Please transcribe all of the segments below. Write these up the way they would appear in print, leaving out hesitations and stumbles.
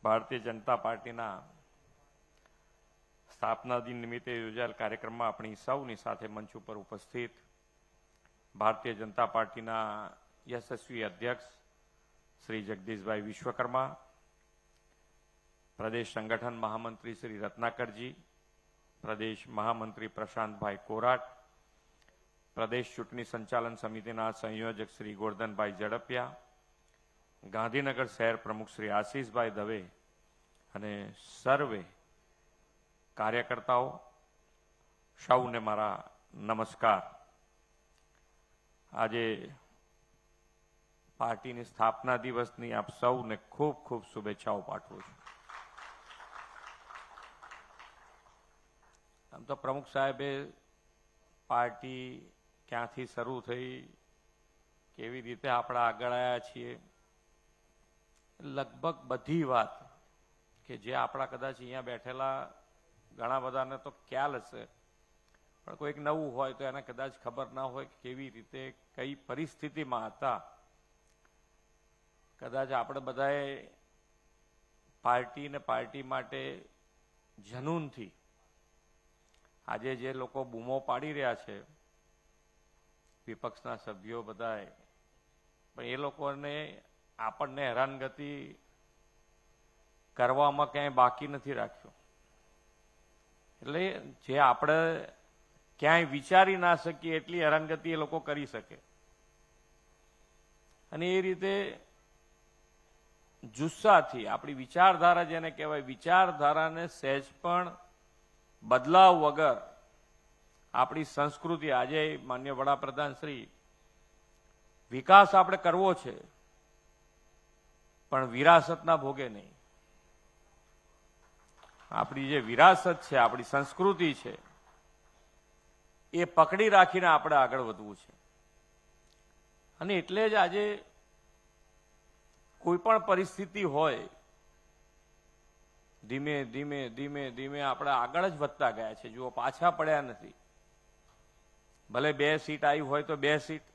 ભારતીય જનતા પાર્ટીના સ્થાપના દિન નિમિત્તે યોજાયેલ કાર્યક્રમમાં આપણી સૌની સાથે મંચ ઉપર ઉપસ્થિત ભારતીય જનતા પાર્ટીના યશસ્વી અધ્યક્ષ શ્રી જગદીશભાઈ વિશ્વકર્મા, પ્રદેશ સંગઠન મહામંત્રી શ્રી રત્નાકરજી, પ્રદેશ મહામંત્રી પ્રશાંતભાઈ કોરાટ, પ્રદેશ ચૂંટણી સંચાલન સમિતિના સંયોજક શ્રી ગોરધનભાઈ ઝડપિયા, ગાંધીનગર શહેર પ્રમુખ શ્રી આશીષભાઈ દવે અને સર્વે કાર્યકર્તાઓ, સૌને મારા નમસ્કાર। આજે પાર્ટીની સ્થાપના દિવસની આપ સૌને ખૂબ ખૂબ શુભેચ્છાઓ પાઠવું છું। આમ તો પ્રમુખ સાહેબે પાર્ટી ક્યાંથી શરૂ થઈ, કેવી રીતે આપણે આગળ આવ્યા છીએ, લગભગ બધી વાત કે જે આપણા કદાચ અહીંયા બેઠેલા ઘણા બધાને તો ખ્યાલ હશે, પણ કોઈક નવું હોય તો એને કદાચ ખબર ના હોય કે કેવી રીતે કઈ પરિસ્થિતિમાં હતા। કદાચ આપણે બધાએ પાર્ટી ને પાર્ટી માટે જનૂનથી આજે જે લોકો બૂમો પાડી રહ્યા છે, વિપક્ષના સભ્યો બધાએ, પણ એ લોકોને આપણને હેરાનગતિ કરવામાં ક્યાંય બાકી નથી રાખ્યું। એટલે જે આપણે ક્યાંય વિચારી ના શકીએ એટલી હેરાનગતિ એ લોકો કરી શકે, અને એ રીતે જુસ્સાથી આપણી વિચારધારા જેને કહેવાય, વિચારધારાને સહેજ પણ બદલાવ વગર આપણી સંસ્કૃતિ, આજે માન્ય વડાપ્રધાન શ્રી, વિકાસ આપણે કરવો છે પણ વિરાસતના ભોગે નહીં। આપણી જે વિરાસત છે, આપણી સંસ્કૃતિ છે, એ પકડી રાખીને આપણે આગળ વધવું છે। અને એટલે જ આજે કોઈ પણ પરિસ્થિતિ હોય, ધીમે ધીમે ધીમે ધીમે આપણે આગળ જ વધતા ગયા છે। જુઓ, પાછા પડ્યા નથી। ભલે 2 સીટ આવી હોય તો 2 સીટ,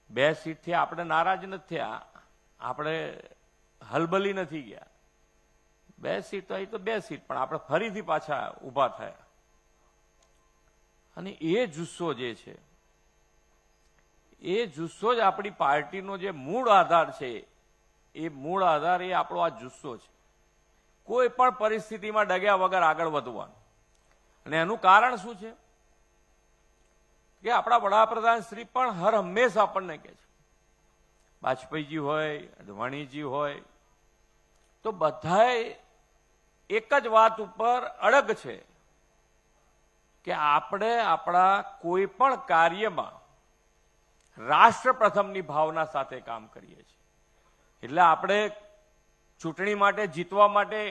2 સીટથી આપણે નારાજ નથી થયા, આપણે હલબલી નથી ગયા। 2 સીટ આવી તો 2 સીટ, પણ આપણે ફરીથી પાછા ઊભા થયા। અને એ જુસ્સો જે છે, એ જુસ્સો જ આપણી પાર્ટીનો જે મૂળ આધાર છે, એ મૂળ આધાર એ આપણો આ જુસ્સો છે। કોઈ પણ પરિસ્થિતિમાં ડગ્યા વગર આગળ વધવાનું। અને એનું કારણ શું છે કે આપણા વડાપ્રધાન શ્રી પણ હર હંમેશા આપણને કહે છે, વાજપેયીજી હોય, અડવાણીજી હોય, તો બધાએ એક જ વાત ઉપર અડગ છે કે આપણે આપણા કોઈ પણ કાર્યમાં રાષ્ટ્ર પ્રથમની ભાવના સાથે કામ કરીએ છીએ। એટલે આપણે ચૂંટણી માટે, જીતવા માટે,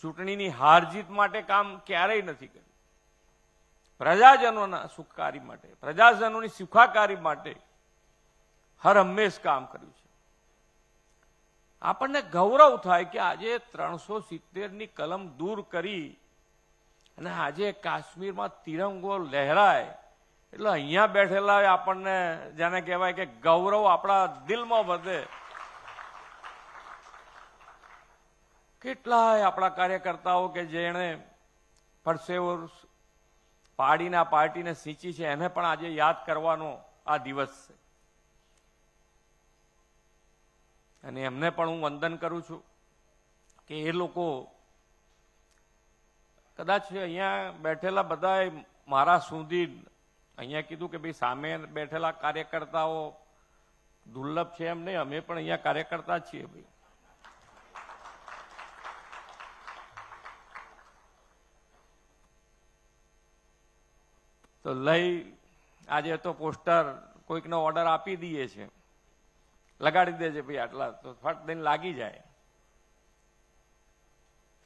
ચૂંટણીની હાર જીત માટે કામ ક્યારેય નથી કર્યું। પ્રજાજનોના સુખાકારી માટે, પ્રજાજનોની સુખાકારી માટે હર હંમેશ કામ કર્યું છે। આપણને ગૌરવ થાય કે આજે 370ની કલમ દૂર કરી અને આજે કાશ્મીરમાં તિરંગો લહેરાય, એટલે અહીંયા બેઠેલા આપણને જેને કહેવાય કે ગૌરવ આપણા દિલમાં વધે। કેટલાય આપણા કાર્યકર્તાઓ કે જેણે પરસેવો પાડીને આ પાર્ટીને સિંચી છે, એને પણ આજે યાદ કરવાનો આ દિવસ છે। અને એમને પણ હું વંદન કરું છું કે એ લોકો કદાચ અહીંયા બેઠેલા બધા મારા સુધી અહીંયા કીધું કે ભાઈ સામે બેઠેલા કાર્યકર્તાઓ દુર્લભ છે એમ નહીં, અમે પણ અહીંયા કાર્યકર્તા જ છીએ ભાઈ। તો લઈ આજે તો પોસ્ટર કોઈકનો ઓર્ડર આપી દઈએ છે, લગાડી દેજે ભાઈ આટલા, તો ફટ દઈને લાગી જાય।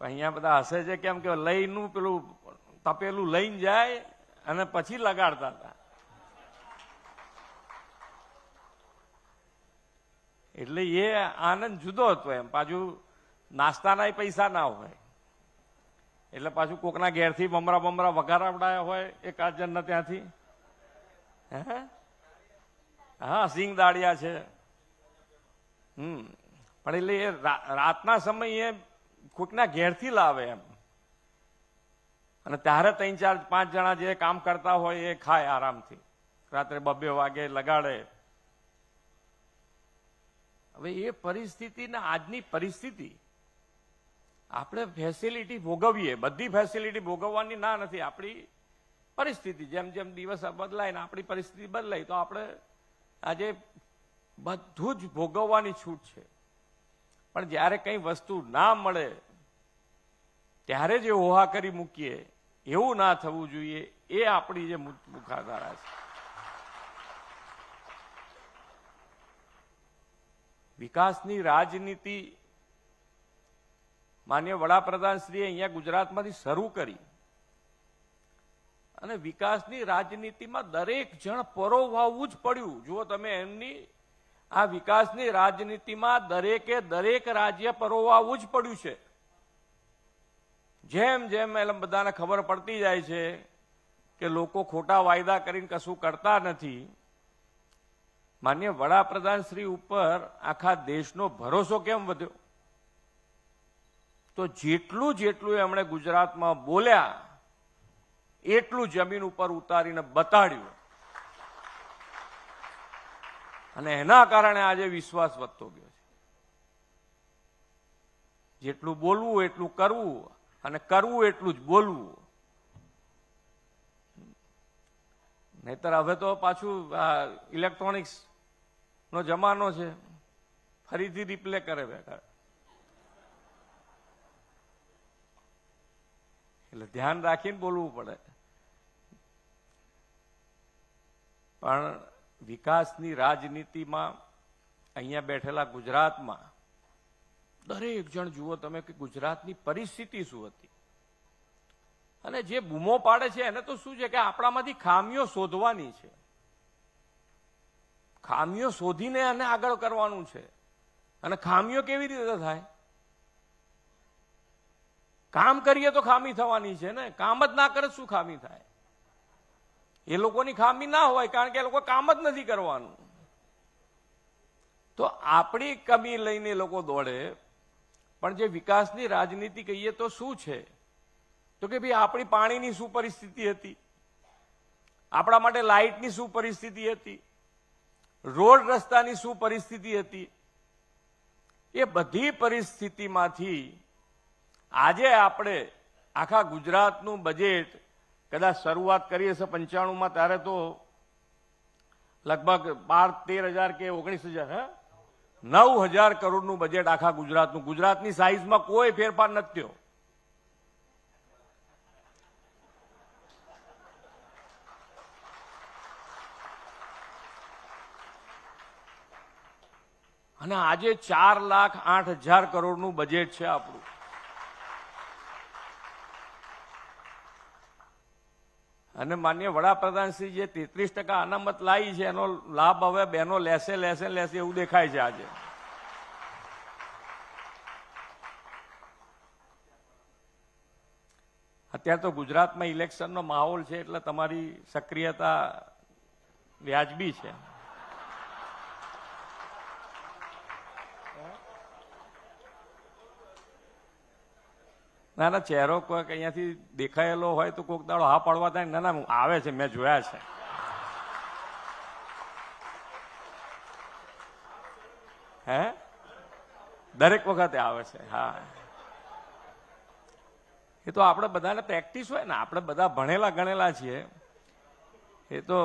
અહીંયા બધા હસે છે કેમ કે લઈનું પેલું તપેલું લઈને જાય અને પછી લગાડતા હતા। એટલે એ આનંદ જુદો હતો। એમ પાછું નાસ્તાના પૈસા ના હોય, એટલે પાછું કોકના ઘેરથી બમરા બમરા વઘારાવડાયા હોય એકાદ જણને ત્યાંથી, હા સિંગ દાળિયા છે, પણ એટલે એ રાતના સમયે કોઈકના ઘેરથી લાવે એમ, અને ત્યારે 3, 4, 5 જણા જે કામ કરતા હોય એ ખાય આરામથી, રાત્રે 2 વાગે લગાડે. હવે એ પરિસ્થિતિ ને આજની પરિસ્થિતિ આપણે ફેસિલિટી ભોગવીએ, બધી ફેસિલિટી ભોગવવાની ના નથી, આપણી પરિસ્થિતિ જેમ જેમ દિવસ બદલાય ને આપણી પરિસ્થિતિ બદલાય તો આપણે આજે બધું જ ભોગવવાની છૂટ છે. પણ જ્યારે કંઈ વસ્તુ ના મળે ત્યારે જે હોહા કરી મૂકીએ એવું ના થવું જોઈએ. એ આપણી જે મુખાધારા છે. વિકાસની રાજનીતિ માન્ય વડાપ્રધાનશ્રીએ અહીંયા ગુજરાતમાંથી શરૂ કરી, અને વિકાસની રાજનીતિમાં દરેક જણ પરોવાવું જ પડ્યું. જુઓ તમે, એમની આ વિકાસની રાજનીતિમાં દરેકે દરેક રાજ્ય પરોવાવું જ પડ્યું છે. જેમ જેમ એમ બધાને ખબર પડતી જાય છે કે લોકો ખોટા વાયદા કરીને કશું કરતા નથી, માન્ય વડાપ્રધાન શ્રી ઉપર આખા દેશનો ભરોસો કેમ વધ્યો? તો જેટલું એમણે ગુજરાતમાં બોલ્યા એટલું જમીન ઉપર ઉતારીને બતાડ્યું, અને એના કારણે આજે વિશ્વાસ વધતો ગયો છે. જેટલું બોલવું એટલું કરવું, અને કરવું એટલું જ બોલવું. નહીતર હવે તો પાછું ઇલેક્ટ્રોનિક્સ નો જમાનો છે, ફરીથી રિપ્લે કરે બેઠા. એટલે ધ્યાન રાખીને બોલવું પડે. પણ વિકાસની રાજનીતિમાં અહીંયા બેઠેલા ગુજરાતમાં દરેક જણ જુઓ તમે કે ગુજરાતની પરિસ્થિતિ શું હતી, અને જે બૂમો પાડે છે એને તો શું છે કે આપણામાંથી ખામીઓ શોધવાની છે, ખામીઓ શોધીને એને આગળ કરવાનું છે. અને ખામીઓ કેવી રીતે થાય? કામ કરીએ તો ખામી થવાની છે ને. કામ જ ના કરે શું ખામી થાય? એ લોકોની ખામી ના હોય, કારણ કે એ લોકો કામ જ નથી કરવાનું. તો આપણી કમી લઈને એ લોકો દોડે. પણ જે વિકાસની રાજનીતિ કહીએ તો શું છે? તો કે ભાઈ આપણી પાણીની શું પરિસ્થિતિ હતી, આપણા માટે લાઇટની શું પરિસ્થિતિ હતી, રોડ રસ્તાની શું પરિસ્થિતિ હતી, એ બધી પરિસ્થિતિમાંથી આજે આપણે આખા ગુજરાતનું બજેટ કદાચ શરૂઆત કરી હશે 95માં, ત્યારે તો લગભગ 12-13 હજાર કે 19,000 9,000 કરોડનું બજેટ આખા ગુજરાતનું. ગુજરાતની સાઈઝમાં કોઈ ફેરફાર નથી થયો. અને આજે 4,08,000 કરોડનું બજેટ છે આપણું. અને માન્ય વડાપ્રધાન શ્રી જે 33% અનામત લાવી છે એનો લાભ હવે બહેનો લેશે એવું દેખાય છે આજે. અત્યારે તો ગુજરાતમાં ઇલેક્શનનો માહોલ છે એટલે તમારી સક્રિયતા વ્યાજબી છે. ના ના, ચહેરો કોઈક અહીંયાથી દેખાયેલો હોય તો કોઈક દાડો હા પાડવા થાય. ના ના, આવે છે, મેં જોયા છે. હે, દરેક વખતે આવે છે. હા, એ તો આપણે બધાને પ્રેક્ટિસ હોય ને. આપણે બધા ભણેલા ગણેલા છીએ. એ તો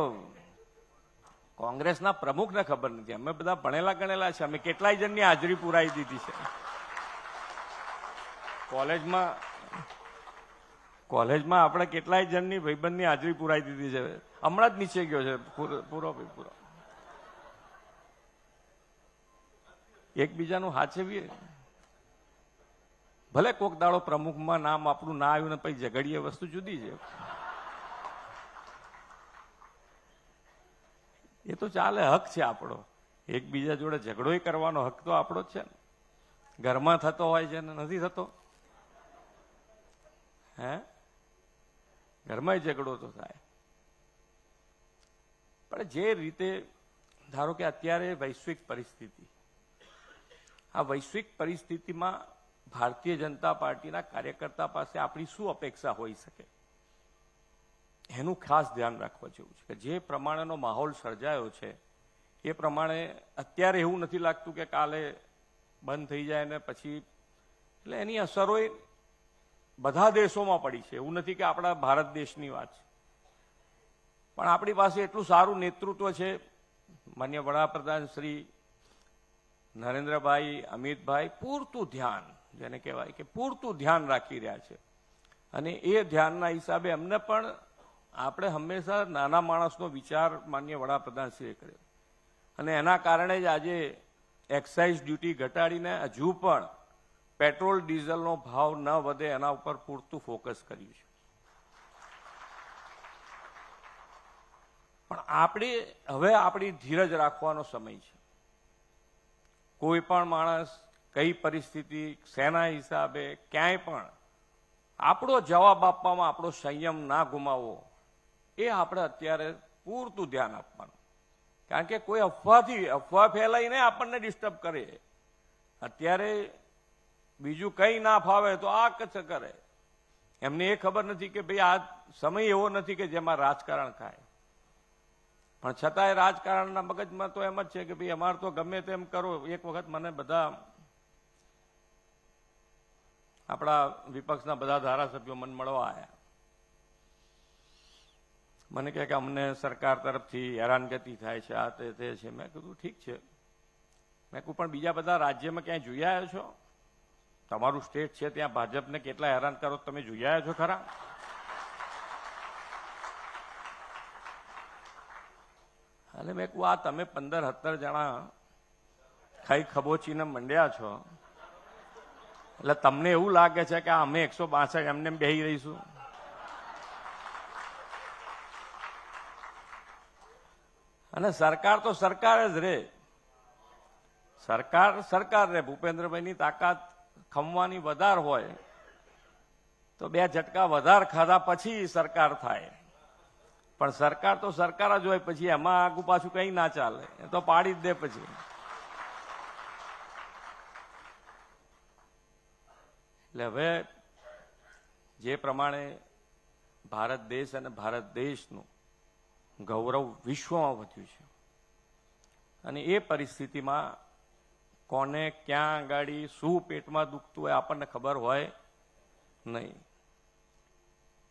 કોંગ્રેસના પ્રમુખને ખબર નથી, અમે બધા ભણેલા ગણેલા છે. અમે કેટલાય જણની હાજરી પુરાઈ દીધી છે કોલેજમાં આપણે કેટલાય જણની ભાઈબંધની હાજરી પુરાઈ દીધી છે. હમણાં જ નીચે ગયો છે પૂરો. એકબીજાનું હાચવીએ. ભલે કોક દાડો પ્રમુખમાં નામ આપણું ના આવ્યું ને પછી ઝઘડીએ, વસ્તુ જુદી છે. એ તો ચાલે, હક છે આપણો. એકબીજા જોડે ઝઘડો કરવાનો હક તો આપણો જ છે ને. ઘરમાં થતો હોય છે ને નથી થતો? હે, ઘરમાં ઝઘડો તો થાય. પણ જે રીતે ધારો કે અત્યારે વૈશ્વિક પરિસ્થિતિ, આ વૈશ્વિક પરિસ્થિતિમાં ભારતીય જનતા પાર્ટીના કાર્યકર્તા પાસે આપણી શું અપેક્ષા હોઈ શકે, એનું ખાસ ધ્યાન રાખવા જેવું છે કે જે પ્રમાણેનો માહોલ સર્જાયો છે એ પ્રમાણે અત્યારે એવું નથી લાગતું કે કાલે બંધ થઈ જાય ને પછી, એટલે એની અસરો બધા દેશોમાં પડી છે. એવું નથી કે આપણા ભારત દેશની વાત છે, પણ આપણી પાસે એટલું સારું નેતૃત્વ છે. માન્ય વડાપ્રધાન શ્રી નરેન્દ્રભાઈ, અમિતભાઈ પૂરતું ધ્યાન, જેને કહેવાય કે પૂરતું ધ્યાન રાખી રહ્યા છે, અને એ ધ્યાનના હિસાબે અમને પણ આપણે હંમેશા નાના માણસનો વિચાર માન્ય વડાપ્રધાનશ્રીએ કર્યો, અને એના કારણે જ આજે એક્સાઇઝ ડ્યુટી ઘટાડીને હજુ પણ પેટ્રોલ ડીઝલનો ભાવ ન વધે એના ઉપર પૂરતું ફોકસ કર્યું છે. પણ આપણે હવે આપણી ધીરજ રાખવાનો સમય છે. કોઈ પણ માણસ કઈ પરિસ્થિતિ, શેના હિસાબે, ક્યાંય પણ આપણો જવાબ આપવામાં આપણો સંયમ ના ગુમાવવો, એ આપણે અત્યારે પૂરતું ધ્યાન આપવાનું. કારણ કે કોઈ અફવા ફેલાઈને આપણને ડિસ્ટર્બ કરે. અત્યારે બીજું કંઈ ના ફાવે તો આ કચ્છ કરે. એમને એ ખબર નથી કે ભાઈ આ સમય એવો નથી કે જેમાં રાજકારણ થાય, પણ છતાંય રાજકારણના મગજમાં તો એમ જ છે કે ભાઈ અમારે તો ગમે તેમ કરો. એક વખત મને બધા આપણા વિપક્ષના બધા ધારાસભ્યો મને મળવા આવ્યા. મને કહે કે અમને સરકાર તરફથી હેરાનગતિ થાય છે, આ તે છે. મેં કીધું ઠીક છે. મેં કહ્યું પણ બીજા બધા રાજ્યમાં ક્યાંય જોઈ આવ્યા છો? તમારું સ્ટેટ છે ત્યાં ભાજપને કેટલા હેરાન કરો તમે જોઈ આવ્યા છો ખરા? અને મેં કહું આ તમે 15-17 જણા ખાઈ ખબોચીને મંડ્યા છો, એટલે તમને એવું લાગે છે કે અમે 162 એમને બેહી રહીશું? અને સરકાર તો સરકાર જ રે, સરકાર રે. ભૂપેન્દ્રભાઈની તાકાત ખમવાની વધાર હોય તો 2 ઝટકા વધાર ખાધા પછી સરકાર થાય, પણ સરકાર તો સરકાર જ હોય. પછી એમાં આગુ પાછું કઈ ના ચાલે, એ તો પાડી જ દે પછી. એટલે હવે જે પ્રમાણે ભારત દેશ અને ભારત દેશનું ગૌરવ વિશ્વમાં વધ્યું છે, અને એ પરિસ્થિતિમાં કોને ક્યાં આગાડી શું પેટમાં દુખતું હોય આપણને ખબર હોય નહીં.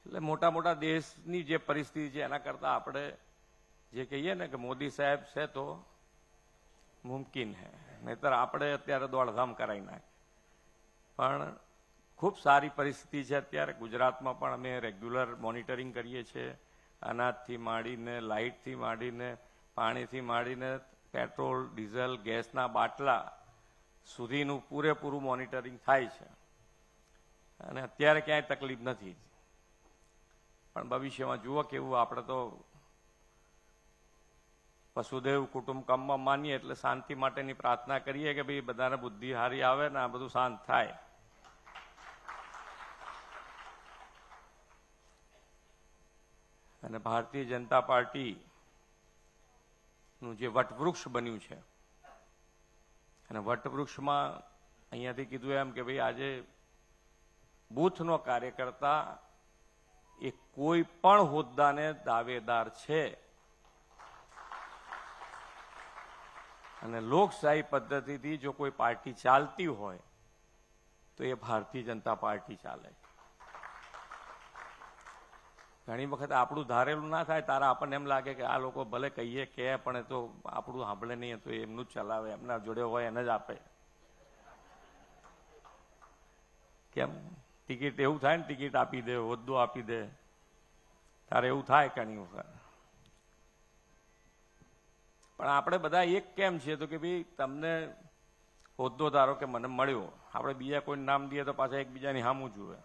એટલે મોટા મોટા દેશની જે પરિસ્થિતિ છે એના કરતા આપણે જે કહીએ ને કે મોદી સાહેબ છે તો મુમકિન હે, નહીતર આપણે અત્યારે દોડધામ કરાવી નાખે. પણ ખૂબ સારી પરિસ્થિતિ છે અત્યારે. ગુજરાતમાં પણ અમે રેગ્યુલર મોનિટરિંગ કરીએ છીએ. અનાજથી માંડીને, લાઇટથી માંડીને, પાણીથી માંડીને, પેટ્રોલ, ડીઝલ, ગેસના બાટલા સુધીનું પૂરેપૂરું મોનિટરિંગ થાય છે, અને અત્યારે ક્યાંય તકલીફ નથી. પણ ભવિષ્યમાં જુઓ કેવું. આપણે તો વસુદેવ કુટુંબકમમાં માનીએ એટલે શાંતિ માટેની પ્રાર્થના કરીએ કે ભાઈ બધાને બુદ્ધિ હારી આવે ને આ બધું શાંત થાય. અને ભારતીય જનતા પાર્ટીનું જે વટવૃક્ષ બન્યું છે, અને વટવૃક્ષમાં અહીંયાથી કીધું એમ કે ભાઈ આજે બૂથનો કાર્યકર્તા એ કોઈ પણ હોદ્દાને દાવેદાર છે, અને લોકશાહી પદ્ધતિથી જો કોઈ પાર્ટી ચાલતી હોય તો એ ભારતીય જનતા પાર્ટી ચાલે. ઘણી વખત આપણું ધારેલું ના થાય તારા આપણને એમ લાગે કે આ લોકો ભલે કહીએ કે પણ એ તો આપણું સાંભળે નહીં, તો એમનું જ ચલાવે, એમના જોડે હોય એને જ આપે. કેમ ટિકિટ એવું થાય ને, ટિકિટ આપી દે, હોદ્દો આપી દે, તારે એવું થાય ઘણી વખત. પણ આપણે બધા એક કેમ છીએ તો કે ભાઈ તમને હોદ્દો ધારો કે મને મળ્યો, આપણે બીજા કોઈ નામ દઈએ તો પાછા એકબીજાની હામું જુએ.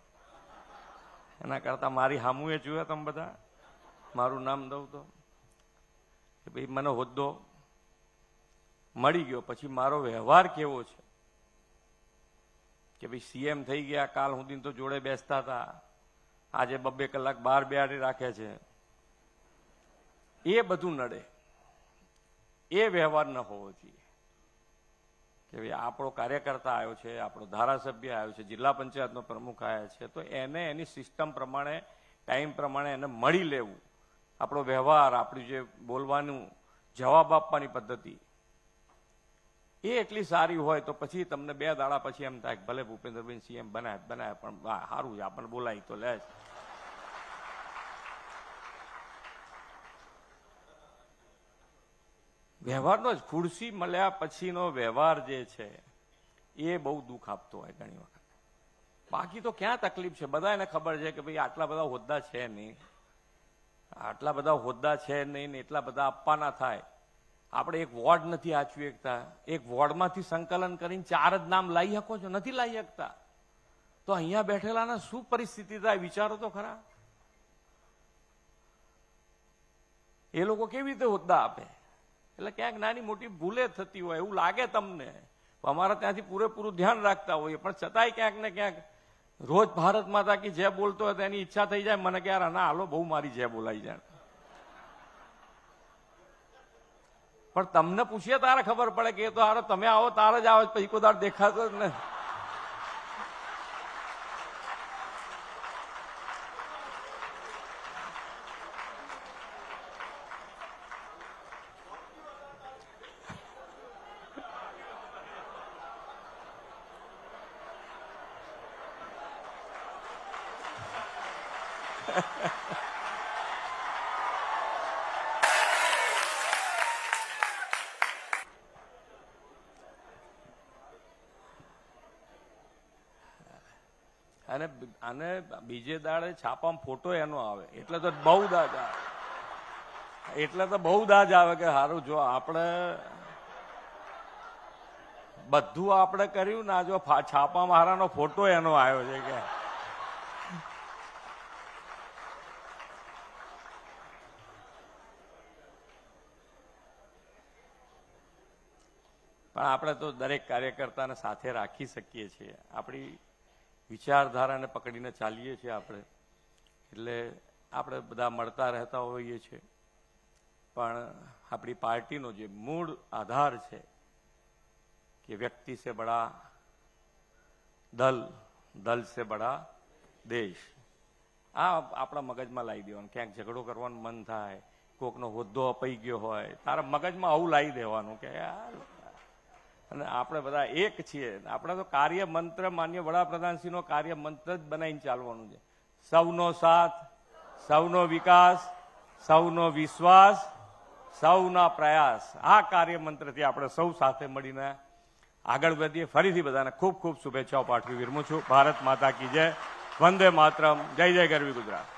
એના કરતા મારી હામું એ જુએ તમે બધા, મારું નામ દઉં તો કે ભાઈ મને હોદ્દો મળી ગયો, પછી મારો વ્યવહાર કેવો છે કે ભાઈ સીએમ થઈ ગયા, કાલ સુધી તો જોડે બેસતા હતા, આજે 2-2 કલાક બહાર બેહાડી રાખે છે. એ બધું નડે, એ વ્યવહાર ન હોવો જોઈએ. કે ભાઈ આપણો કાર્યકર્તા આવ્યો છે, આપણો ધારાસભ્ય આવ્યો છે, જિલ્લા પંચાયતનો પ્રમુખ આવ્યા છે, તો એને એની સિસ્ટમ પ્રમાણે ટાઈમ પ્રમાણે એને મળી લેવું. આપણો વ્યવહાર, આપણું જે બોલવાનું, જવાબ આપવાની પદ્ધતિ એ એટલી સારી હોય તો પછી તમને 2 દાડા પછી એમ થાય ભલે ભૂપેન્દ્રભાઈ સીએમ બનાય પણ સારું છે, આપણને બોલાય તો લે. વ્યવહારનો જ ખુરશી મળ્યા પછીનો વ્યવહાર જે છે એ બહુ દુઃખ આપતો હોય ઘણી વખત. બાકી તો ક્યાં તકલીફ છે, બધા એને ખબર છે કે ભાઈ આટલા બધા હોદ્દા છે નહીં, આટલા બધા હોદ્દા છે નહીં ને એટલા બધા આપવાના થાય. આપણે એક વોર્ડ નથી આચવી શકતા, એક વોર્ડમાંથી સંકલન કરીને 4 જ નામ લાવી શકો છો, નથી લાવી શકતા. તો અહીંયા બેઠેલાના શું પરિસ્થિતિ થાય વિચારો તો ખરા. એ લોકો કેવી રીતે હોદ્દા આપે? એટલે ક્યાંક નાની મોટી ભૂલે થતી હોય એવું લાગે તમને, અમારા ત્યાંથી પૂરેપૂરું ધ્યાન રાખતા હોઈએ, પણ છતાંય ક્યાંક ને ક્યાંક રોજ ભારત માતા કી જય બોલતો હોય તો એની ઈચ્છા થઈ જાય મને કે યાર ના હાલો બહુ મારી જય બોલાઈ જાય. પણ તમને પૂછીએ તારે ખબર પડે કે એ તો હારો તમે આવો તારે જ આવે, પછી કોઈ દાડ દેખાતો જ ને. અને બીજે દાડે છાપામાં ફોટો એનો આવે એટલે તો બહુ દાજ આવે, એટલે તો બહુ દાજ આવે કે સારું જો આપણે બધું આપણે કર્યું ના, જો છાપામાં હારાનો ફોટો એનો આવ્યો છે કે. પણ આપણે તો દરેક કાર્યકર્તાને સાથે રાખી શકીએ છીએ, આપણી વિચારધારાને પકડીને ચાલીએ છીએ આપણે, એટલે આપણે બધા મળતા રહેતા હોઈએ છીએ. પણ આપણી પાર્ટીનો જે મૂળ આધાર છે કે વ્યક્તિ સે બડા દલ, દલ સે બડા દેશ, આ આપણા મગજમાં લાવી દેવાનું. ક્યાંક ઝઘડો કરવાનું મન થાય, કોકનો હોદ્દો અપાઈ ગયો હોય, તારા મગજમાં આવું લાવી દેવાનું કે યાર. અને આપણે બધા એક છીએ. આપણે તો કાર્ય મંત્ર માન્ય વડાપ્રધાનશ્રીનો કાર્ય મંત્ર જ બનાવીને ચાલવાનું છે. સૌનો સાથ, સૌનો વિકાસ, સૌનો વિશ્વાસ, સૌના પ્રયાસ. આ કાર્ય મંત્રથી આપણે સૌ સાથે મળીને આગળ વધીએ. ફરીથી બધાને ખૂબ ખૂબ શુભેચ્છાઓ પાઠવી વિરમું છું. ભારત માતા કી જય, વંદે માતરમ, જય જય ગરવી ગુજરાત.